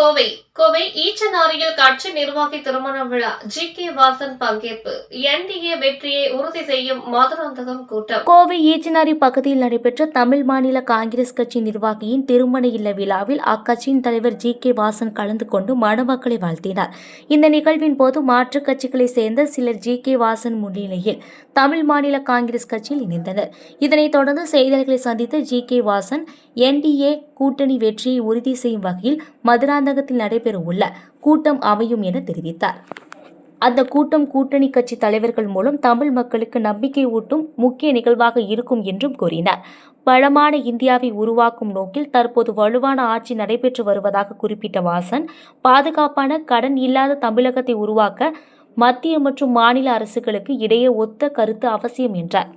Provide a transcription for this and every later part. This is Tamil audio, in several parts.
கோவை கோவை ஈச்சனாரியில் கட்சி நிர்வாகி திருமண விழா ஜி.கே. வாசன் பங்கேற்பு. என்டிஏ வெற்றியை உறுதி செய்யும் மதுராந்தகம் கூட்டம். கோவை ஈச்சனாரி பகுதியில் நடைபெற்ற தமிழ் மாநில காங்கிரஸ் கட்சி நிர்வாகியின் திருமண இல்ல விழாவில் அக்கட்சியின் தலைவர் ஜி.கே. வாசன் கலந்து கொண்டு மணமக்களை வாழ்த்தினார். இந்த நிகழ்வின் போது மாற்றுக் கட்சிகளை சேர்ந்த சிலர் ஜி.கே. வாசன் முன்னிலையில் தமிழ் மாநில காங்கிரஸ் கட்சியில் இணைந்தனர். இதனைத் தொடர்ந்து செய்தியாளர்களை சந்தித்த ஜி.கே. வாசன் என்டிஏ கூட்டணி வெற்றியை உறுதி செய்யும் வகையில் மதுராந்தகத்தில் நடைபெறவுள்ள கூட்டம் அமையும் என தெரிவித்தார். அந்த கூட்டம் கூட்டணி கட்சி தலைவர்கள் மூலம் தமிழ் மக்களுக்கு நம்பிக்கை ஊட்டும் முக்கிய நிகழ்வாக இருக்கும் என்றும் கூறினார். வளமான இந்தியாவை உருவாக்கும் நோக்கில் தற்போது வலுவான ஆட்சி நடைபெற்று வருவதாக குறிப்பிட்ட வாசன், பாதுகாப்பான கடன் இல்லாத தமிழகத்தை உருவாக்க மத்திய மற்றும் மாநில அரசுகளுக்கு இடையே ஒத்த கருத்து அவசியம் என்றார்.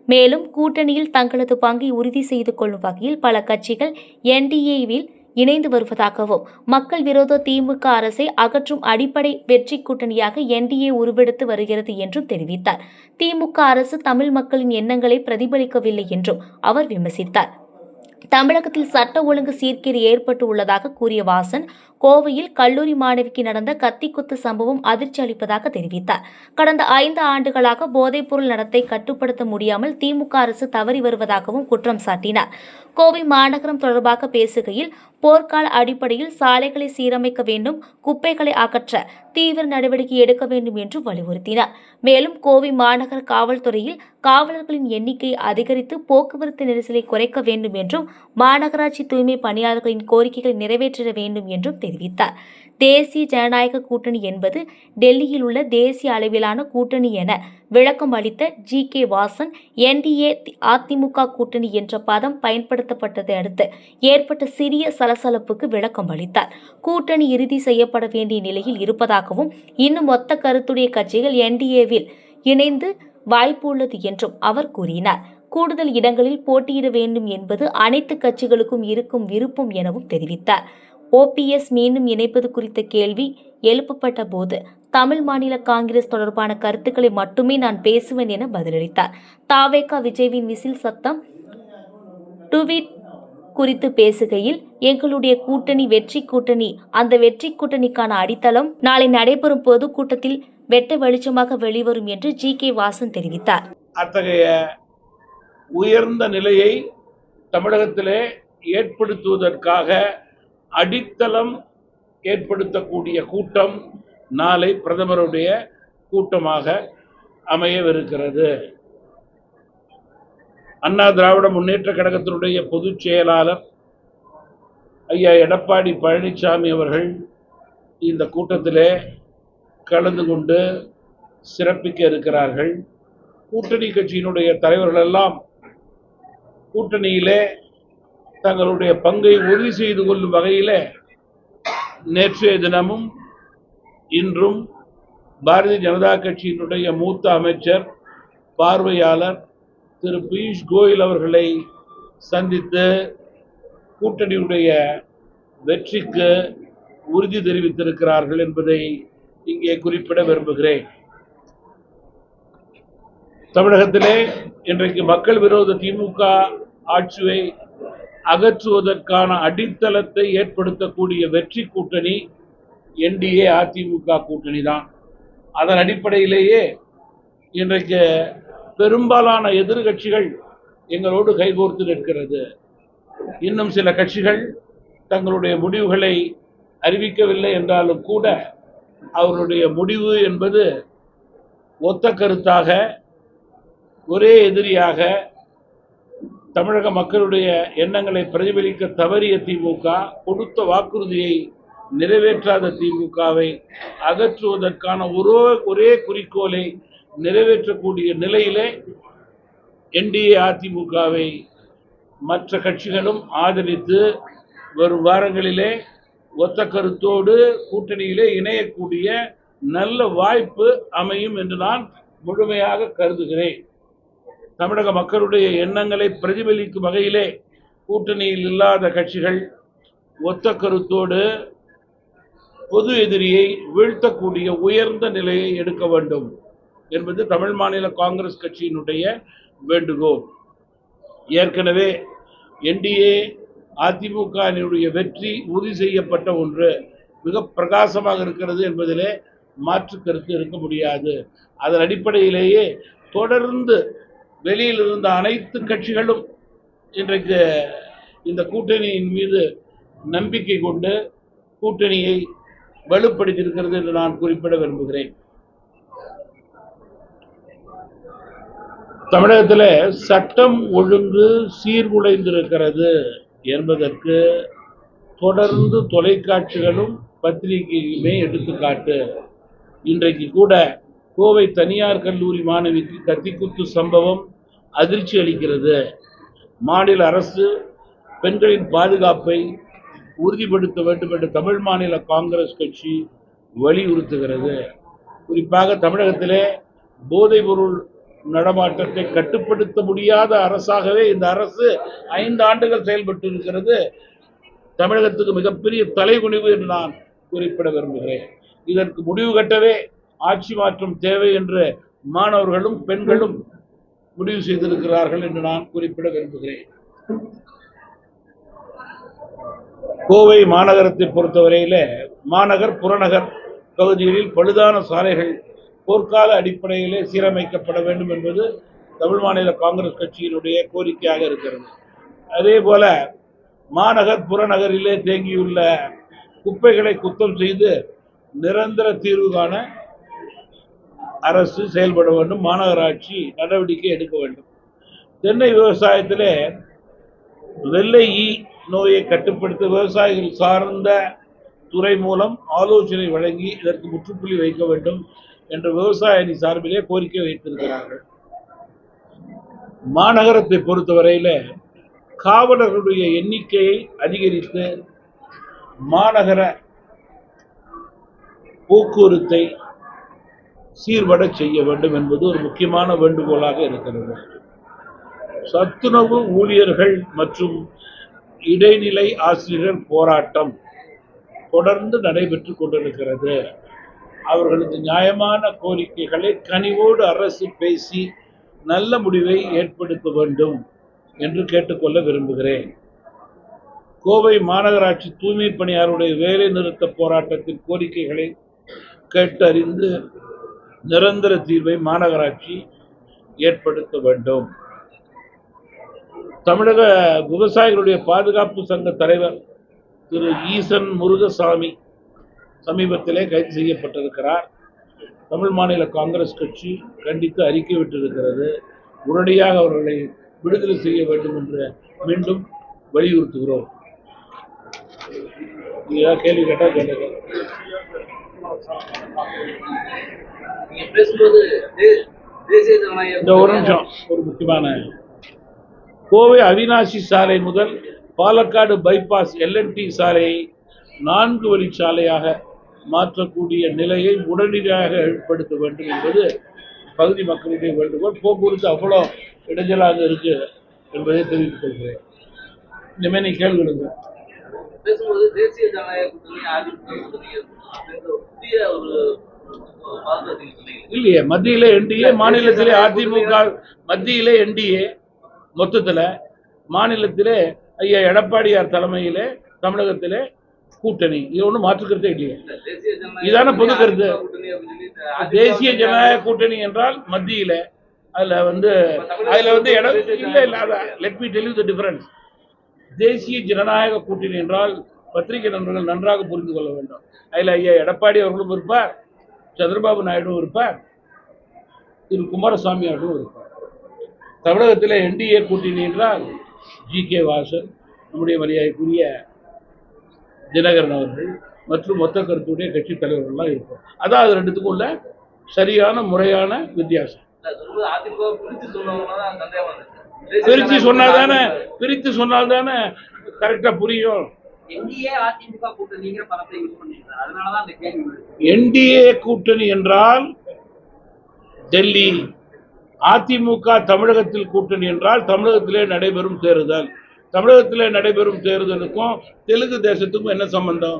மேலும் கூட்டணியில் தங்களது பங்கை உறுதி செய்து கொள்ளும் வகையில் பல கட்சிகள் என்டிஏவில் இணைந்து வருவதாகவும், மக்கள் விரோத திமுக அரசை அகற்றும் அடிப்படை வெற்றி கூட்டணியாக என்டிஏ உருவெடுத்து வருகிறது என்றும் தெரிவித்தார். திமுக அரசு தமிழ் மக்களின் எண்ணங்களை பிரதிபலிக்கவில்லை என்றும் அவர் விமர்சித்தார். தமிழகத்தில் சட்ட ஒழுங்கு சீர்கேடு ஏற்பட்டு உள்ளதாக கூறிய வாசன், கோவையில் கல்லூரி மாணவிக்கு நடந்த கத்திக்குத்து சம்பவம் அதிர்ச்சி அளிப்பதாக தெரிவித்தார். கடந்த 5 ஆண்டுகளாக போதைப்பொருள் நடத்தை கட்டுப்படுத்த முடியாமல் திமுக அரசு தவறி வருவதாகவும் குற்றம் சாட்டினார். கோவை மாநகரம் தொடர்பாக பேசுகையில், போர்க்கால அடிப்படையில் சாலைகளை சீரமைக்க வேண்டும், குப்பைகளை அகற்ற தீவிர நடவடிக்கை எடுக்க வேண்டும் என்று வலியுறுத்தினார். மேலும் கோவை மாநகர காவல்துறையில் காவலர்களின் எண்ணிக்கையை அதிகரித்து போக்குவரத்து நெரிசலை குறைக்க வேண்டும் என்றும், மாநகராட்சி தூய்மை பணியாளர்களின் கோரிக்கைகளை நிறைவேற்ற வேண்டும் என்றும் தெரிவித்தார். தேசிய ஜனநாயக கூட்டணி என்பது டெல்லியில் உள்ள தேசிய அளவிலான கூட்டணி என விளக்கம் அளித்த ஜி.கே. வாசன், என்டிஏ அதிமுக கூட்டணி என்ற பதம் பயன்படுத்தப்பட்டதை அடுத்து ஏற்பட்ட சிறிய சலசலப்புக்கு விளக்கம் அளித்தார். கூட்டணி இறுதி செய்யப்பட வேண்டிய நிலையில் இருப்பதாகவும், இன்னும் மொத்த கருத்துடைய கட்சிகள் என்டிஏவில் இணைந்து வாய்ப்பு உள்ளது என்றும் அவர் கூறினார். கூடுதல் இடங்களில் போட்டியிட வேண்டும் என்பது அனைத்து கட்சிகளுக்கும் இருக்கும் விருப்பம் எனவும் தெரிவித்தார். OPS மீண்டும் இணைப்பது குறித்த கேள்வி எழுப்பப்பட்ட போது, தமிழ் மாநில காங்கிரஸ் தொடர்பான கருத்துக்களை மட்டுமே நான் பேசுவேன் என பதிலளித்தார். தாவேகா விஜய்வின் விசில் சத்தம் டுவீட் குறித்து பேசுகையில், எங்களுடைய கூட்டணி வெற்றி கூட்டணி, அந்த வெற்றி கூட்டணிக்கான அடித்தளம் நாளை நடைபெறும் பொதுக்கூட்டத்தில் வெட்ட வெளிச்சமாக வெளிவரும் என்று ஜி.கே. வாசன் தெரிவித்தார். அத்தகைய உயர்ந்த நிலையை தமிழகத்திலே ஏற்படுத்துவதற்காக அடித்தளம் ஏற்படுத்தக்கூடிய கூட்டம் நாளை பிரதமருடைய கூட்டமாக அமையவிருக்கிறது. அண்ணா திராவிட முன்னேற்ற கழகத்தினுடைய பொதுச் செயலாளர் ஐயா எடப்பாடி பழனிசாமி அவர்கள் இந்த கூட்டத்திலே கலந்து கொண்டு சிறப்பிக்க இருக்கிறார்கள். கூட்டணி கட்சியினுடைய தலைவர்கள் எல்லாம் கூட்டணியிலே தங்களுடைய பங்கை உறுதி செய்து கொள்ளும் வகையில் நேற்றைய தினமும் இன்றும் பாரதிய ஜனதா கட்சியினுடைய மூத்த அமைச்சர் பார்வையாளர் திரு பியூஷ் கோயல் அவர்களை சந்தித்து கூட்டணியுடைய வெற்றிக்கு உறுதி தெரிவித்திருக்கிறார்கள் என்பதை இங்கே குறிப்பிட விரும்புகிறேன். தமிழகத்திலே இன்றைக்கு மக்கள் விரோத திமுக ஆட்சியை அகற்றுவதற்கான அடித்தளத்தை ஏற்படுத்தக்கூடிய வெற்றி கூட்டணி என்டிஏ அதிமுக கூட்டணி தான். அதன் அடிப்படையிலேயே இன்றைக்கு பெரும்பாலான எதிர்கட்சிகள் எங்களோடு கைகோர்த்து நிற்கிறது. இன்னும் சில கட்சிகள் தங்களுடைய முடிவுகளை அறிவிக்கவில்லை என்றாலும் கூட அவர்களுடைய முடிவு என்பது ஒத்த கருத்தாக, ஒரே எதிரியாக, தமிழக மக்களுடைய எண்ணங்களை பிரதிபலிக்க தவறிய திமுக, கொடுத்த வாக்குறுதியை நிறைவேற்றாத திமுகவை அகற்றுவதற்கான ஒரே குறிக்கோளை நிறைவேற்றக்கூடிய நிலையிலே என்டிஏ அதிமுகவை மற்ற கட்சிகளும் ஆதரித்து வரும் வாரங்களிலே ஒத்த கருத்தோடு கூட்டணியிலே இணையக்கூடிய நல்ல வாய்ப்பு அமையும் என்று நான் முழுமையாக கருதுகிறேன். தமிழக மக்களுடைய எண்ணங்களை பிரதிபலிக்கும் வகையிலே கூட்டணியில் இல்லாத கட்சிகள் ஒத்த கருத்தோடு பொது எதிரியை வீழ்த்தக்கூடிய உயர்ந்த நிலையை எடுக்க வேண்டும் என்பது தமிழ் மாநில காங்கிரஸ் கட்சியினுடைய வேண்டுகோள். ஏற்கனவே என்டிஏ அதிமுகவினுடைய வெற்றி உறுதி செய்யப்பட்ட ஒன்று, மிக பிரகாசமாக இருக்கிறது என்பதிலே மாற்று கருத்து இருக்க முடியாது. அதன் அடிப்படையிலேயே தொடர்ந்து வெளியில் இருந்த அனைத்து கட்சிகளும் இன்றைக்கு இந்த கூட்டணியின் மீது நம்பிக்கை கொண்டு கூட்டணியை வலுப்படுத்தியிருக்கிறது என்று நான் குறிப்பிட விரும்புகிறேன். தமிழகத்தில் சட்டம் ஒழுங்கு சீர்குலைந்திருக்கிறது என்பதற்கு தொடர்ந்து தொலைக்காட்சிகளும் பத்திரிகையுமே எடுத்துக்காட்டு. இன்றைக்கு கூட கோவை தனியார் கல்லூரி மாணவிக்கு கத்திக்குத்து சம்பவம் அதிர்ச்சி அளிக்கிறது. மாநில அரசு பெண்களின் பாதுகாப்பை உறுதிப்படுத்த வேண்டும் என்று தமிழ் மாநில காங்கிரஸ் கட்சி வலியுறுத்துகிறது. குறிப்பாக தமிழகத்திலே போதைப்பொருள் நடமாட்டத்தை கட்டுப்படுத்த முடியாத அரசாகவே இந்த அரசு 5 ஆண்டுகள் செயல்பட்டு இருக்கிறது. தமிழகத்துக்கு மிகப்பெரிய தலைகுனிவு என்று நான் குறிப்பிட விரும்புகிறேன். இதற்கு முடிவு கட்டவே ஆட்சி மாற்றம் தேவை என்று மாணவர்களும் பெண்களும் முடிவு செய்திருக்கிறார்கள் என்று நான் குறிப்பிட விரும்புகிறேன். கோவை மாநகரத்தை பொறுத்தவரையில மாநகர் புறநகர் பகுதிகளில் பழுதான சாலைகள் போர்க்கால அடிப்படையிலே சீரமைக்கப்பட வேண்டும் என்பது தமிழ் மாநில காங்கிரஸ் கட்சியினுடைய கோரிக்கையாக இருக்கிறது. அதே போல மாநகர் புறநகரிலே தேங்கியுள்ள குப்பைகளை சுத்தம் செய்து நிரந்தர தீர்வு காண அரசு செயல்பட வேண்டும், மாநகராட்சி நடவடிக்கை எடுக்க வேண்டும். தென்னை விவசாயத்திலே வெள்ளை ஈ நோயை கட்டுப்படுத்த விவசாயிகள் சார்ந்த துறை மூலம் ஆலோசனை வழங்கி இதற்கு முற்றுப்புள்ளி வைக்க வேண்டும் என்ற விவசாய அணி சார்பிலே கோரிக்கை வைத்திருக்கிறார்கள். மாநகரத்தை பொறுத்தவரையில காவலர்களுடைய எண்ணிக்கையை அதிகரித்து மாநகர போக்குவரத்தை சீர்பட செய்ய வேண்டும் என்பது ஒரு முக்கியமான வேண்டுகோளாக இருக்கிறது. சத்துணவு ஊழியர்கள் மற்றும் இடைநிலை ஆசிரியர் போராட்டம் தொடர்ந்து நடைபெற்றுக் கொண்டிருக்கிறது. அவர்களது நியாயமான கோரிக்கைகளை கனிவோடு அரசு பேசி நல்ல முடிவை ஏற்படுத்த வேண்டும் என்று கேட்டுக்கொள்ள விரும்புகிறேன். கோவை மாநகராட்சி தூய்மை பணியாளருடைய வேலை நிறுத்த போராட்டத்தின் கோரிக்கைகளை கேட்டறிந்து நிரந்தர தீர்வை மாநகராட்சி ஏற்படுத்த வேண்டும். தமிழக விவசாயிகளுடைய பாதுகாப்பு சங்க தலைவர் திரு ஈசன் முருகசாமி சமீபத்திலே கைது செய்யப்பட்டிருக்கிறார். தமிழ் மாநில காங்கிரஸ் கட்சி கண்டித்து அறிக்கை விட்டிருக்கிறது. உடனடியாக அவர்களை விடுதலை செய்ய வேண்டும் என்று மீண்டும் வலியுறுத்துகிறோம். கேள்வி கேட்டா கேளுங்க. இந்த ஒரு நிமிஷம், ஒரு முக்கியமான கோவை அவினாசி சாலை முதல் பாலக்காடு பைபாஸ் LNT சாலையை 4 வழிச்சாலையாக மாற்றக்கூடிய நிலையை உடனடியாக ஏற்படுத்த வேண்டும் என்பது பகுதி மக்களுடைய வேண்டுகோள். போக்குவரத்து அவ்வளோ இடைஞ்சலாக இருக்கு என்பதை தெரிவித்துக் கொள்கிறேன். இனிமேல் நீ கேள்விடுங்க. பேசும்போது தேசிய ஜனநாயக கூட்டணி இல்லையே, மத்தியில NDA, மாநிலத்திலே அதிமுக, மத்தியிலே NDA, மொத்தத்துல மாநிலத்திலே ஐயா எடப்பாடியார் தலைமையிலே தமிழகத்திலே கூட்டணி. இது ஒன்றும் மாற்றுக்கிறதே இல்லையே, இதான பொது கருத்து. தேசிய ஜனநாயக கூட்டணி என்றால் மத்தியில அதுல வந்து let me tell you the difference. தேசிய ஜனநாயக கூட்டணி என்றால் பத்திரிகை நண்பர்கள் நன்றாக புரிந்து கொள்ள வேண்டும். அதில் ஐயா எடப்பாடி அவர்களும் இருப்பார், சந்திரபாபு நாயுடும் இருப்பார், திரு குமாரசாமி அவர்களும் இருப்பார். தமிழகத்தில் NDA கூட்டணி என்றால் GK வாசன், நம்முடைய மரியாதைக்குரிய தினகரன் அவர்கள் மற்றும் மொத்த கருத்துடைய கட்சி தலைவர்கள்லாம் இருப்பார். அதான் அது ரெண்டுத்துக்கும் உள்ள சரியான முறையான வித்தியாசம். பிரித்து சொன்னால்தானே கரெக்டா புரியும். NDA கூட்டணி என்றால் டெல்லி, அதிமுக தமிழகத்தில் கூட்டணி என்றால் தமிழகத்திலே நடைபெறும் தேர்தல். தமிழகத்திலே நடைபெறும் தேர்தலுக்கும் தெலுங்கு தேசத்துக்கும் என்ன சம்பந்தம்?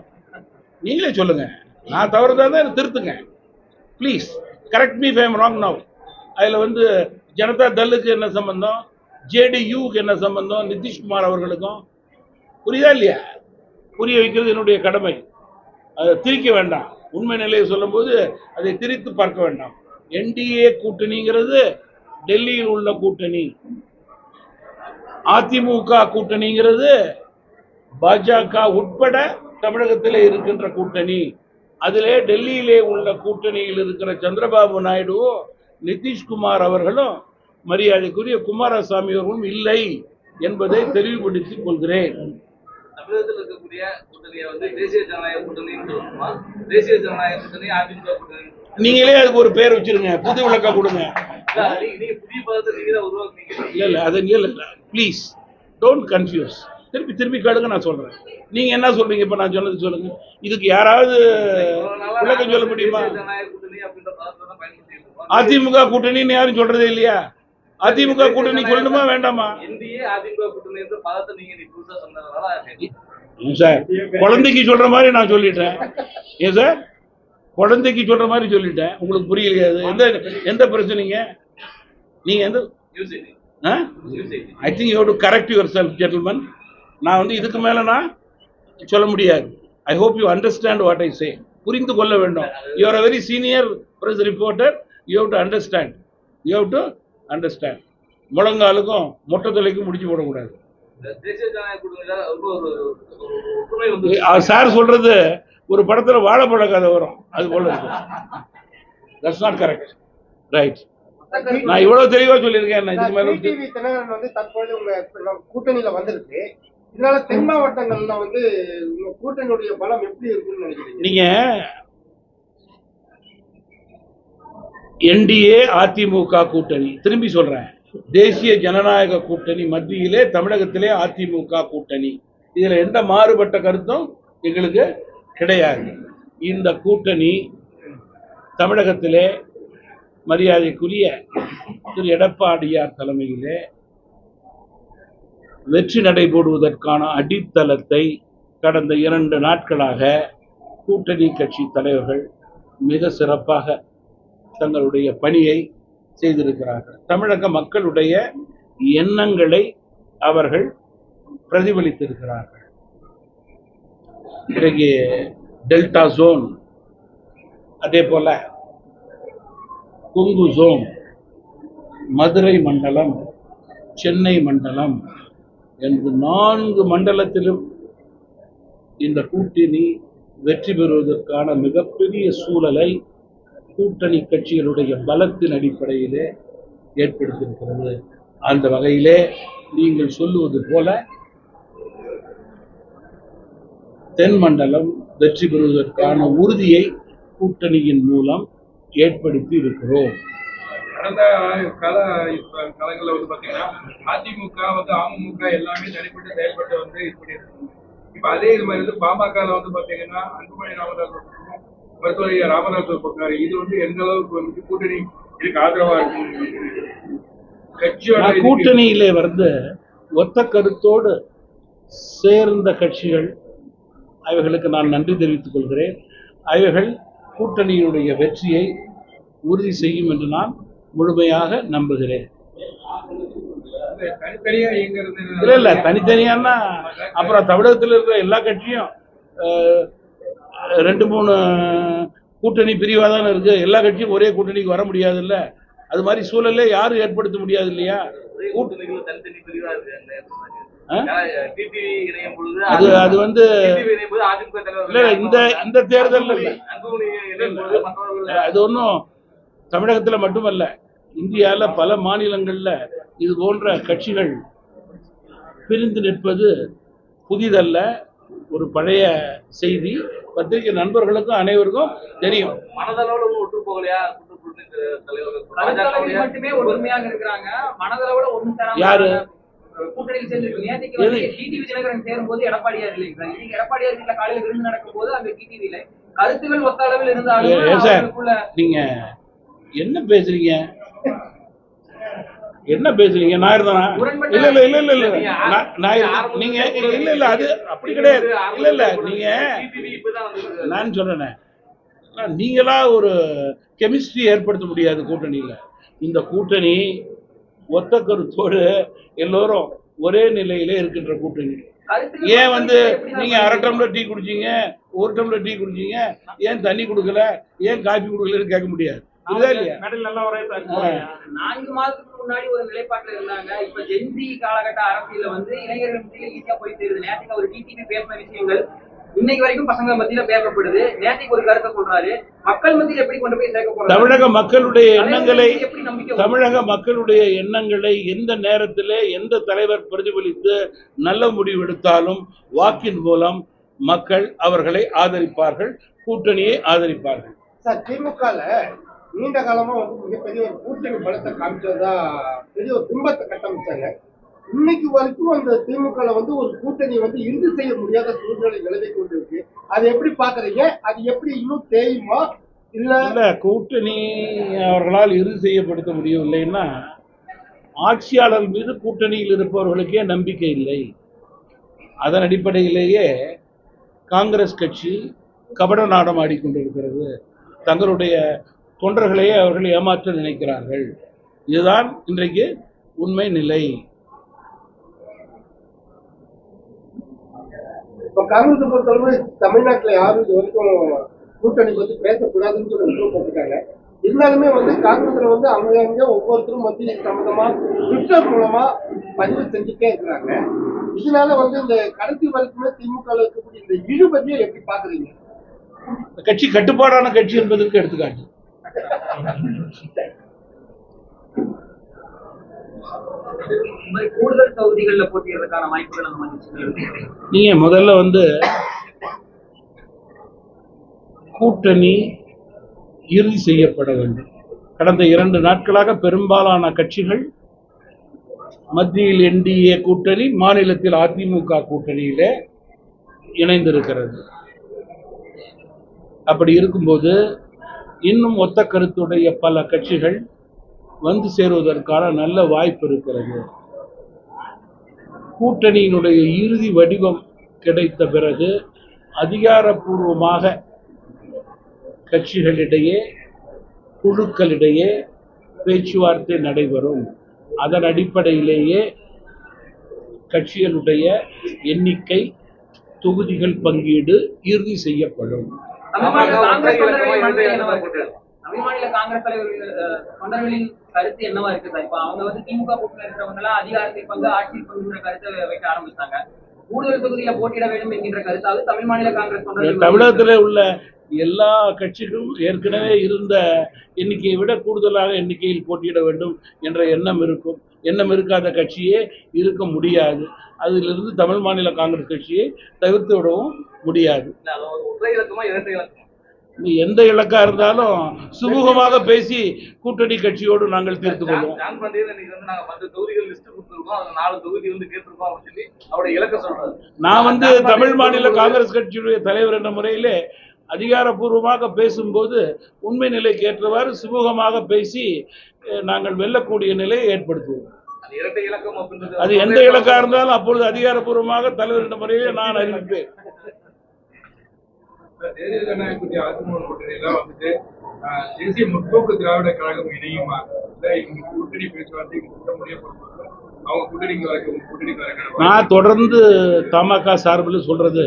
நீங்களே சொல்லுங்க. நான் தவறுதான் திருத்துங்க please. Correct me if I am wrong now. அதில் வந்து ஜனதா தள்ளுக்கு என்ன சம்பந்தம், JDUக்கு என்ன சம்பந்தம், நிதிஷ்குமார் அவர்களுக்கும்? புரியுதா இல்லையா? புரிய வைக்கிறது என்னுடைய கடமை. அதை திரிக்க வேண்டாம். உண்மை நிலையை சொல்லும்போது அதை திரித்து பார்க்க வேண்டாம். என்டிஏ கூட்டணிங்கிறது டெல்லியில் உள்ள கூட்டணி, அதிமுக கூட்டணிங்கிறது பாஜக உட்பட தமிழகத்தில் இருக்கின்ற கூட்டணி. அதிலே டெல்லியிலே உள்ள கூட்டணியில் இருக்கிற சந்திரபாபு நாயுடுவும் நிதிஷ்குமார் அவர்களும் மரியாதைக்குரிய குமாரசாமி அவர்களும் இல்லை என்பதை தெளிவுபடுத்திக் கொள்கிறேன். தமிழகத்தில் இருக்கக்கூடிய கூட்டணியை வந்து தேசிய ஜனநாயக கூட்டணின்னு சொல்லணுமா, தேசிய ஜனநாயக கூட்டணி அதிமுக கூட்டணி? நீங்களே அதுக்கு ஒரு பேர் வச்சிருங்க, புது விளக்கம் கொடுங்க. நீங்க புதிய பதத்தை நீங்க தான் உருவாக்குனீங்க. இல்ல அது இல்ல, ப்ளீஸ் டோன்ட் கன்ஃபியூஸ். திருப்பி கேளுங்க, நான் சொல்றேன். நீங்க என்ன சொல்றீங்க? இப்ப நான் சொன்னது சொல்லுங்க. இதுக்கு யாராவது விளக்கம் சொல்ல முடியுமா? ஜனநாயக கூட்டணி அப்படின்ற பதத்தை தான் பயன்படுத்திட்டு இருக்கோம். அதிமுக கூட்டணின்னு யாரும் சொல்றதே இல்லையா? அதிமுக கூட்டணி சொல்லணுமா வேண்டாமா? என்டிஏ அதிமுக கூட்டணி என்ற பதத்தை நீங்க புதுசா சொன்னதுனால சார், குழந்தைக்கு சொல்ற மாதிரி நான் சொல்லிட்டேன். ஏன் சார், குழந்தைக்கு சொல்ற மாதிரி சொல்லிட்டேன். உங்களுக்கு புரியலையா? எந்த பிரச்சனைங்க? நீங்க எந்த I think you have to correct yourself gentleman. நான் வந்து இதுக்கு மேல நான் சொல்ல முடியாது. I hope you understand what I say. புரிந்து கொள்ள வேண்டும். You are a very senior press reporter. You have to understand. You have to understand. முழங்காலுக்கும் மொட்டை தலைக்கும் முடிச்சு போடக்கூடாது. தேசிய ஜனநாயக கூட்டணி சார் சொல்றது ஒரு படத்துல வாழைப்பழ கதை வரும், அது போல இருக்கு. That's not correct. ரைட். நான் இவ்வளவு தெளிவா சொல்லியிருக்கேன். இதுக்கு மேல டிடிவி தினகரன் வந்து தற்போது உங்க கூட்டணியில வந்திருக்கு. இதனால தென் மாவட்டங்கள்ல வந்து உங்க கூட்டணியுடைய பலம் எப்படி இருக்குன்னு நினைக்கிறீங்க? நீங்க என்டிஏ அதிமுக கூட்டணி, திரும்பி சொல்றேன், தேசிய ஜனநாயக கூட்டணி மத்தியிலே தமிழகத்திலே அதிமுக கூட்டணி. இதுல எந்த மாறுபட்ட கருத்தும் எங்களுக்கு கிடையாது. இந்த கூட்டணி தமிழகத்திலே மரியாதைக்குரிய திரு எடப்பாடியார் தலைமையிலே வெற்றி நடைபோடுவதற்கான அடித்தளத்தை கடந்த 2 நாட்களாக கூட்டணி கட்சி தலைவர்கள் மிக சிறப்பாக தங்களுடைய பணியை செய்திருக்கிறார்கள். தமிழக மக்களுடைய எண்ணங்களை அவர்கள் பிரதிபலித்திருக்கிறார்கள். இன்றைக்கு டெல்டா ஜோன், அதே போல கொங்கு ஜோன், மதுரை மண்டலம், சென்னை மண்டலம் என்று 4 மண்டலத்திலும் இந்த கூட்டணி வெற்றி பெறுவதற்கான மிகப்பெரிய சூழலை கூட்டணி கட்சிகளுடைய பலத்தின் அடிப்படையிலே ஏற்படுத்தியிருக்கிறது. அந்த வகையிலே நீங்கள் சொல்லுவது போல தென் மண்டலம் வெற்றி பெறுவதற்கான உறுதியை கூட்டணியின் மூலம் ஏற்படுத்தி இருக்கிறோம். கடந்த காலங்களில் வந்து பாத்தீங்கன்னா அதிமுக வந்து அமமுக எல்லாமே தனிப்பட்டு செயல்பட்டு வந்து இது பண்ணியிருக்காங்க. இப்ப அதே இது மாதிரி வந்து பாமக வந்து பாத்தீங்கன்னா அன்புமணி ராமதாஸ் மருத்துவர் ராமதாஸ் போட்டாரு. இது வந்து எந்த அளவுக்கு வந்து கூட்டணி இதுக்கு ஆதரவா இருக்கு? கட்சியோட கூட்டணியிலே வந்து ஒத்த கருத்தோடு சேர்ந்த கட்சிகள், அவைகளுக்கு நான் நன்றி தெரிவித்துக் கொள்கிறேன். அவைகள் கூட்டணியினுடைய வெற்றியை உறுதி செய்யும் என்று நான் முழுமையாக நம்புகிறேன். தனித்தனியா இயங்குறது இல்ல தனித்தனியான்னா அப்புறம் தமிழகத்தில் இருக்கிற எல்லா கட்சியும் 2-3 கூட்டணி பிரிவா தானே இருக்கு. எல்லா கட்சியும் ஒரே கூட்டணிக்கு வர முடியாது இல்ல. அது மாதிரி சூழலே யாரும் ஏற்படுத்த முடியாது இல்லையா? அது வந்து இந்த தேர்தல் அது ஒன்றும் தமிழகத்துல மட்டுமல்ல, இந்தியால பல மாநிலங்கள்ல இது போன்ற கட்சிகள் பிரிந்து நிற்பது புதிதல்ல, ஒரு பழைய செய்தி. பத்திரிகை நண்பர்களுக்கும் அனைவருக்கும் தெரியும். மனதளவுல ஒன்று போகலையா? மட்டுமே ஒருமையாக இருக்கிறாங்க, மனதளவுல ஒண்ணு யாரு கூட்டணியில் சேர்ந்து டிடிவி தினகரன் சேரும் போது எடப்பாடியார் இல்லைங்க சார். இன்னைக்கு எடப்பாடியார் வீட்டுல காலையில விருந்து நடக்கும் போது அந்த டிடிவில கருத்துக்கள் ஒத்த அளவில் இருந்தாலும் நீங்க என்ன பேசுறீங்க? என்ன பேசுறீங்க? நான் இருந்தானா? இல்ல இல்ல இல்ல இல்ல இல்ல நீங்க இல்ல இல்ல அது அப்படி கிடையாது. இல்ல இல்ல நீங்க நான் சொல்றேன், நீங்களா ஒரு கெமிஸ்ட்ரி ஏற்படுத்த முடியாது கூட்டணியில. இந்த கூட்டணி ஒத்த கருத்தோடு எல்லோரும் ஒரே நிலையிலே இருக்கின்ற கூட்டணி. கருத்துக்கள் ஏன் வந்து எப்படி நீங்க அரை டம்ளர் டீ குடிச்சீங்க, ஒரு டம்ளர் டீ குடிச்சீங்க, ஏன் தண்ணி கொடுக்கல, ஏன் காபி கொடுக்கலன்னு கேட்க முடியாது. புரியுதா இல்லையா? 4 மாதத்துக்கு முன்னாடி ஒரு நிலைப்பாட்டுல இருந்தாங்க. இப்ப ஜென்சி காலகட்ட அரசியல்ல வந்து இளைஞர்கள் மத்தியில ஈஸியா போய் சேருது. நேற்றுக்கு ஒரு டிடிவி பேசின விஷயங்கள் இன்னைக்கு வரைக்கும் பசங்க மத்தியில பேசப்படுது. நேற்றுக்கு ஒரு கருத்தை சொல்றாரு. மக்கள் மத்தியில எப்படி கொண்டு போய் சேர்க்க போறாங்க? தமிழக மக்களுடைய எண்ணங்களை எப்படி நம்பிக்கை தமிழக மக்களுடைய எண்ணங்களை எந்த நேரத்திலே எந்த தலைவர் பிரதிபலித்து நல்ல முடிவு எடுத்தாலும் வாக்கின் மூலம் மக்கள் அவர்களை ஆதரிப்பார்கள், கூட்டணியை ஆதரிப்பார்கள். சார், திமுகல நீண்ட காலமா வந்து மிகப்பெரிய ஒரு கூட்டணி பலத்தை காமிச்சதா பெரிய ஒரு பிம்பத்தை கட்டமைச்சாங்க. இன்னைக்கு வரைக்கும் அந்த திமுகல வந்து ஒரு கூட்டணி வந்து இறுதி செய்ய முடியாத சூழ்நிலை நிலவி கொண்டிருக்கு. அதை எப்படி பாக்குறீங்க? அது எப்படி இன்னும் தேயுமா? இல்ல கூட்டணி அவர்களால் இறுதி செய்யப்படுத்த முடியவில்லைன்னா ஆட்சியாளர் மீது கூட்டணியில் இருப்பவர்களுக்கே நம்பிக்கை இல்லை. அதன் அடிப்படையிலேயே காங்கிரஸ் கட்சி கபட நாடம் ஆடிக்கொண்டிருக்கிறது. தங்களுடைய தொண்டர்களையே அவர்கள் ஏமாற்ற நினைக்கிறார்கள். இதுதான் இன்றைக்கு உண்மை நிலை. இப்ப காங்கிரஸ் பொறுத்தளவு தமிழ்நாட்டுல யாரும் இது வரைக்கும் கூட்டணி பத்தி பேசக்கூடாதுன்னு சொல்லி உத்தரவு போட்டுருக்காங்க. இருந்தாலுமே வந்து காங்கிரஸ்ல வந்து அங்கங்க ஒவ்வொருத்தரும் வந்து சம்பந்தமா ட்விட்டர் மூலமா பதிவு செஞ்சுட்டே இருக்கிறாங்க. இதனால வந்து இந்த கடைசி வரைக்குமே திமுக இருக்கக்கூடிய இந்த இழுபதியை எப்படி பாக்குறீங்க? கட்சி கட்டுப்பாடான கட்சி என்பதற்கு எடுத்துக்காட்டு. கூடுதல் தொகுதிகளில் போட்டியிடுறதுக்கான வாய்ப்புகள் அந்த மாதிரி நீங்க முதல்ல வந்து கூட்டணி இறுதி செய்யப்பட வேண்டும். கடந்த 2 நாட்களாக பெரும்பாலான கட்சிகள் மத்தியில் என்டிஏ கூட்டணி, மாநிலத்தில் அதிமுக கூட்டணியிலே இணைந்திருக்கிறது. அப்படி இருக்கும்போது இன்னும் ஒத்த கருத்துடைய பல கட்சிகள் வந்து சேருவதற்கான நல்ல வாய்ப்பு இருக்கிறது. கூட்டணியினுடைய இறுதி வடிவம் கிடைத்த பிறகு அதிகாரப்பூர்வமாக கட்சிகளிடையே குழுக்களிடையே பேச்சுவார்த்தை நடைபெறும். அதன் அடிப்படையிலேயே கட்சிகளுடைய எண்ணிக்கை, தொகுதிகள் பங்கீடு இறுதி செய்யப்படும். தமிழ்மாநில காங்கிரஸ் தலைவர்கள் தொண்டர்களின் கருத்து என்னவா இருக்குது? இப்ப அவங்க வந்து திமுக கூட்டணியில் இருக்கிறவங்க எல்லாம் அதிகாரத்தில் பங்கு, ஆட்சியில் பங்குன்ற கருத்தை வைக்க ஆரம்பிச்சாங்க. கூடுதல் தொகுதியில போட்டியிட வேண்டும் என்கின்ற கருத்தாவது தமிழ்மாநில காங்கிரஸ் தொண்டர்கள். தமிழகத்தில் உள்ள எல்லா கட்சிகளும் ஏற்கனவே இருந்த எண்ணிக்கையை விட கூடுதலாக எண்ணிக்கையில் போட்டியிட வேண்டும் என்ற எண்ணம் இருக்கும். எண்ணம் இருக்காத கட்சியே இருக்க முடியாது. அதிலிருந்து தமிழ் மாநில காங்கிரஸ் கட்சியை தவிர்த்து விடவும் முடியாது. எந்த இலக்கா இருந்தாலும் சுமூகமாக பேசி கூட்டணி கட்சியோடு நாங்கள் தீர்த்து கொள்வோம். நான் வந்து தமிழ் மாநில காங்கிரஸ் கட்சியுடைய தலைவர் என்ற முறையிலே அதிகாரப்பூர்வமாக பேசும்போது உண்மை நிலைக்கு ஏற்றவாறு சுமூகமாக பேசி நாங்கள் வெல்லக்கூடிய நிலையை ஏற்படுத்துவோம். அது எந்த இலக்கா இருந்தாலும் அப்பொழுது அதிகாரப்பூர்வமாக தலைவர் என்ற முறையிலே நான் அறிவிப்பேன். தேசிய ஜனநாயக கூட்டணி அதிமுக கூட்டணியெல்லாம் வந்துட்டு தேசிய முற்போக்கு திராவிட கழகம் இணையுமா? கூட்டணி பேச்சுவார்த்தை முடிய போகும்போது அவங்க கூட்டணிக்கு நான் தொடர்ந்து தமாக சார்பில் சொல்றது,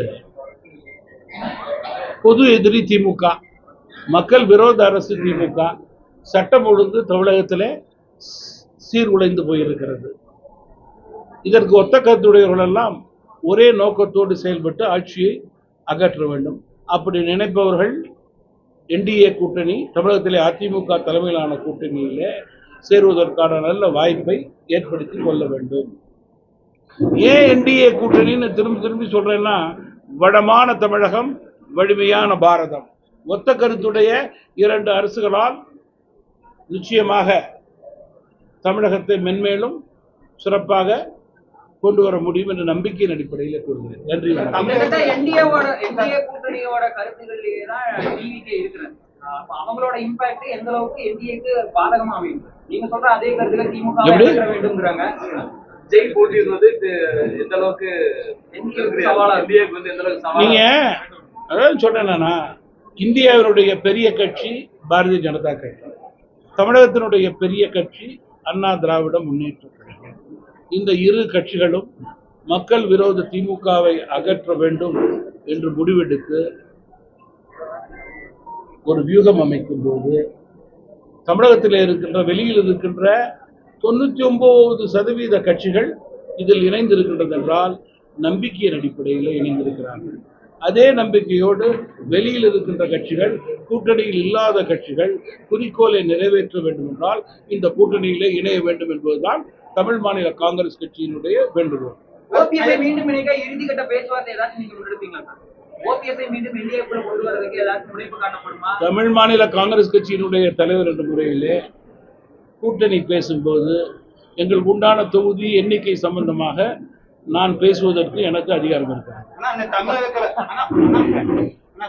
பொது எதிரி திமுக, மக்கள் விரோத அரசு திமுக, சட்டம் ஒழுங்கு தமிழகத்திலே சீர்குலைந்து போயிருக்கிறது. இதற்கு ஒத்த கருத்துடையவர்கள் எல்லாம் ஒரே நோக்கத்தோடு செயல்பட்டு ஆட்சியை அகற்ற வேண்டும். அப்படி நினைப்பவர்கள் என்டிஏ கூட்டணி, தமிழகத்திலே அதிமுக தலைமையிலான கூட்டணியிலே சேருவதற்கான நல்ல வாய்ப்பை ஏற்படுத்தி கொள்ள வேண்டும். ஏன் என்டிஏ கூட்டணின்னு திரும்பி சொல்றேன்னா, வளமான தமிழகம், வலிமையான பாரதம், ஒத்த கருத்துடைய 2 அரசுகளால் நிச்சயமாக தமிழகத்தை மென்மேலும் சிறப்பாக கொண்டு வர முடியும் என்ற நம்பிக்கையின் அடிப்படையில் கூறுகிறேன். நன்றி. என்டிஏ கூட்டணியோட கருத்துக்களிலேயே தான் டிவிகே இருக்கிறது. அவங்களோட இம்பாக்ட் எந்த அளவுக்கு என்டிஏக்கு பாதகமா அமையும்? நீங்க சொல்ற அதே கருத்துல திமுக வேண்டும்ங்கறாங்க. ஜெய் போட்டியிடுவது எந்த அளவுக்கு சவாலா இந்தியாவுக்கு வந்து எந்த அளவுக்கு சவாலா? நீங்க அதாவது சொன்னேன்னா, இந்தியாவினுடைய பெரிய கட்சி பாரதிய ஜனதா கட்சி, தமிழகத்தினுடைய பெரிய கட்சி அண்ணா திராவிட முன்னேற்ற கழகம். இந்த இரு கட்சிகளும் மக்கள் விரோத திமுகவை அகற்ற வேண்டும் என்று முடிவெடுத்து ஒரு வியூகம் அமைக்கும் போது தமிழகத்தில் இருக்கின்ற வெளியில் இருக்கின்ற 99% கட்சிகள் இதில் இணைந்திருக்கின்றது என்றால் நம்பிக்கையின் அடிப்படையில் இணைந்திருக்கிறார்கள். அதே நம்பிக்கையோடு வெளியில் இருக்கின்ற கட்சிகள், கூட்டணியில் இல்லாத கட்சிகள் குறிக்கோளை நிறைவேற்ற வேண்டும் என்றால் இந்த கூட்டணியிலே இணைய வேண்டும் என்பதுதான் தமிழ் மாநில காங்கிரஸ் கட்சியினுடைய வேண்டுகோள். ஓபிஎஸ்ஐ மீண்டும் இணைக்க இறுதிக்கட்ட பேச்சுவார்த்தை ஏதாச்சும் நீங்க முன்னெடுப்பீங்களா? ஓபிஎஸ்ஐ மீண்டும் இந்தியாவுக்குள்ள கொண்டு வரதுக்கு ஏதாச்சும் முனைப்பு காட்டப்படுமா? தமிழ் மாநில காங்கிரஸ் கட்சியினுடைய தலைவர் என்ற முறையிலே கூட்டணி பேசும்போது எங்களுக்கு உண்டான தொகுதி எண்ணிக்கை சம்பந்தமாக நான் பேசுவதற்கு எனக்கு அதிகாரம் இருக்கிறது.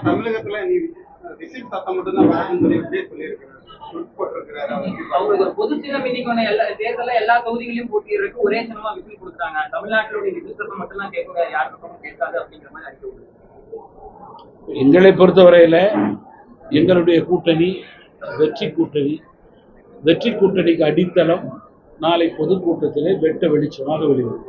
தமிழகத்துல நீ விசில் சத்தம் மட்டும் தான் வரணும்னு சொல்லி விஜய் சொல்லியிருக்கிறார். அவங்களுக்கு ஒரு பொது சின்னம் இன்னைக்கு எல்லா தேர்தலில் எல்லா தொகுதிகளையும் போட்டியிருக்கு, ஒரே சின்னமா விசில் கொடுக்குறாங்க. தமிழ்நாட்டில் விசில் சத்தம் மட்டும் தான் கேட்குங்க, யாருக்கும் கேட்காது அப்படிங்கிற மாதிரி அறிக்கை கொடுக்குறாங்க. எங்களை பொறுத்தவரையில எங்களுடைய கூட்டணி வெற்றி கூட்டணிக்கு அடித்தளம் நாளை பொதுக்கூட்டத்திலே வெட்ட வெளிச்சமாக வெளிவரும்.